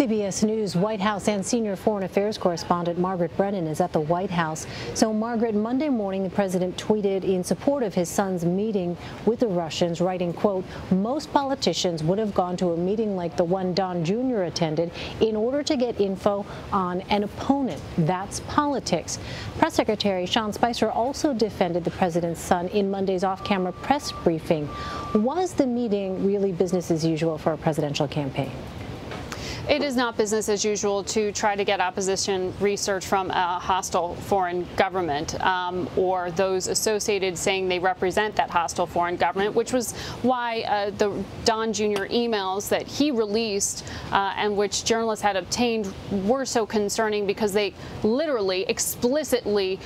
CBS News White House and senior foreign affairs correspondent Margaret Brennan is at the White House. So, Margaret, Monday morning the president tweeted in support of his son's meeting with the Russians, writing, quote, "Most politicians would have gone to a meeting like the one Don Jr. attended in order to get info on an opponent. That's politics." Press Secretary Sean Spicer also defended the president's son in Monday's off-camera press briefing. Was the meeting really business as usual for a presidential campaign? It is not business as usual to try to get opposition research from a hostile foreign government or those associated saying they represent that hostile foreign government, which was why the Don Jr. emails that he released and which journalists had obtained were so concerning, because they literally explicitly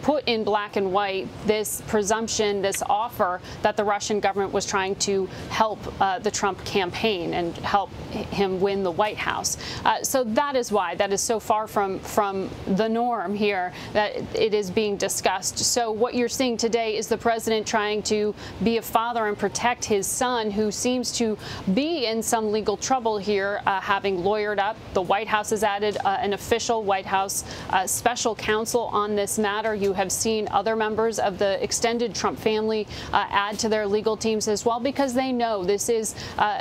put in black and white this presumption, this offer that the Russian government was trying to help the Trump campaign and help him win the White House. So that is why that is so far from the norm here that it is being discussed. So what you're seeing today is the president trying to be a father and protect his son, who seems to be in some legal trouble here, having lawyered up. The White House has added an official White House special counsel on this matter. You have seen other members of the extended Trump family add to their legal teams as well, because they know this is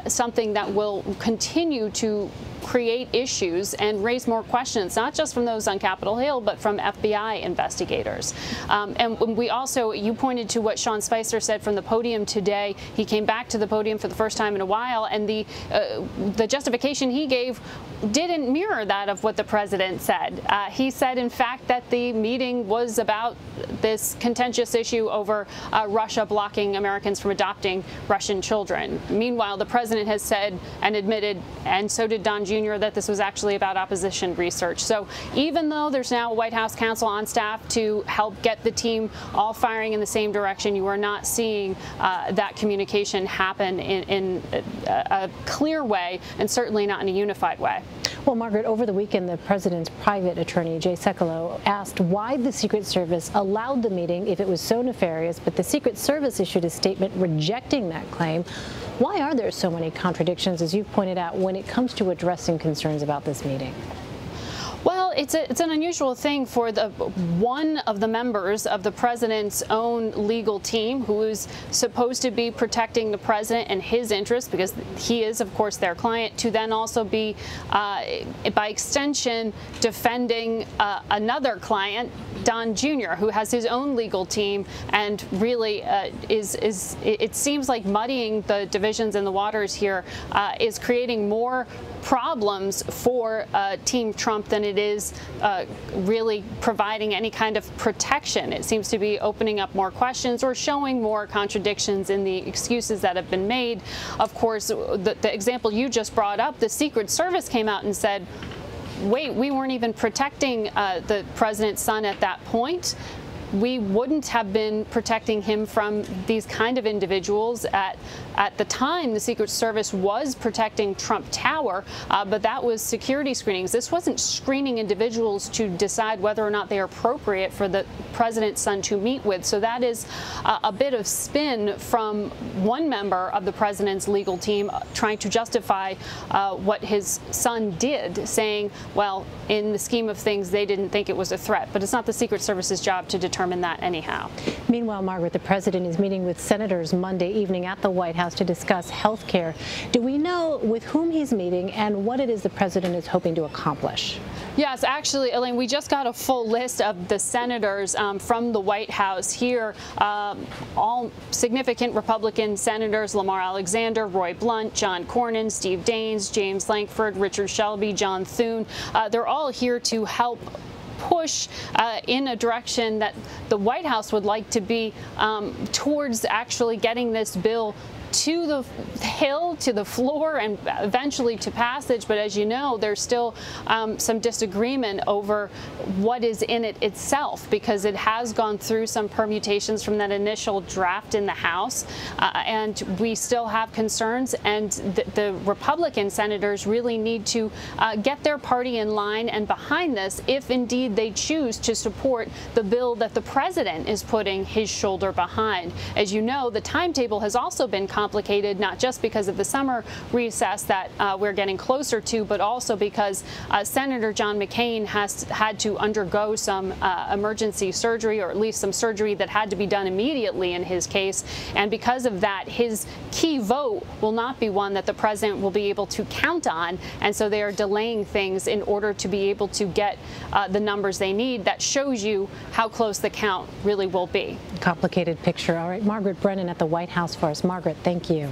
something that will continue to create issues and raise more questions, not just from those on Capitol Hill, but from FBI investigators. And we also, you pointed to what Sean Spicer said from the podium today. He came back to the podium for the first time in a while, and the justification he gave didn't mirror that of what the president said. He said, in fact, that the meeting was about this contentious issue over Russia blocking Americans from adopting Russian children. Meanwhile, the president has said and admitted, and so did Don Jr., that this was actually about opposition research. So even though there's now a White House counsel on staff to help get the team all firing in the same direction, you are not seeing that communication happen in a clear way, and certainly not in a unified way. Well, Margaret, over the weekend, the president's private attorney, Jay Sekulow, asked why the Secret Service allowed the meeting if it was so nefarious, but the Secret Service issued a statement rejecting that claim. Why are there so many contradictions, as you've pointed out, when it comes to addressing concerns about this meeting? Well, it's an unusual thing for one of the members of the president's own legal team, who is supposed to be protecting the president and his interests, because he is, of course, their client, to then also be, by extension, defending another client, Don Jr., who has his own legal team, and really it seems like muddying the divisions in the waters here is creating more problems for Team Trump than it is really providing any kind of protection. It seems to be opening up more questions or showing more contradictions in the excuses that have been made. Of course, the example you just brought up, the Secret Service came out and said, wait, we weren't even protecting the president's son at that point. We wouldn't have been protecting him from these kind of individuals. At the time, the Secret Service was protecting Trump Tower, but that was security screenings. This wasn't screening individuals to decide whether or not they are appropriate for the president's son to meet with. So that is a bit of spin from one member of the president's legal team trying to justify what his son did, saying, well, in the scheme of things, they didn't think it was a threat. But it's not the Secret Service's job to determine that anyhow. Meanwhile, Margaret, the president is meeting with senators Monday evening at the White House to discuss health care. Do we know with whom he's meeting and what it is the president is hoping to accomplish? Yes, actually, Elaine, we just got a full list of the senators from the White House here. All significant Republican senators: Lamar Alexander, Roy Blunt, John Cornyn, Steve Daines, James Lankford, Richard Shelby, John Thune. They're all here to help push in a direction that the White House would like to be towards actually getting this bill to the Hill, to the floor, and eventually to passage. But as you know, there's still some disagreement over what is in it itself, because it has gone through some permutations from that initial draft in the House, and we still have concerns, and the Republican senators really need to get their party in line and behind this if indeed they choose to support the bill that the president is putting his shoulder behind. As you know, the timetable has also been complicated, not just because of the summer recess that we're getting closer to, but also because Senator John McCain has had to undergo some emergency surgery, or at least some surgery that had to be done immediately in his case. And because of that, his key vote will not be one that the president will be able to count on. And so they are delaying things in order to be able to get the numbers they need. That shows you how close the count really will be. Complicated picture. All right, Margaret Brennan at the White House for us. Margaret, thank you.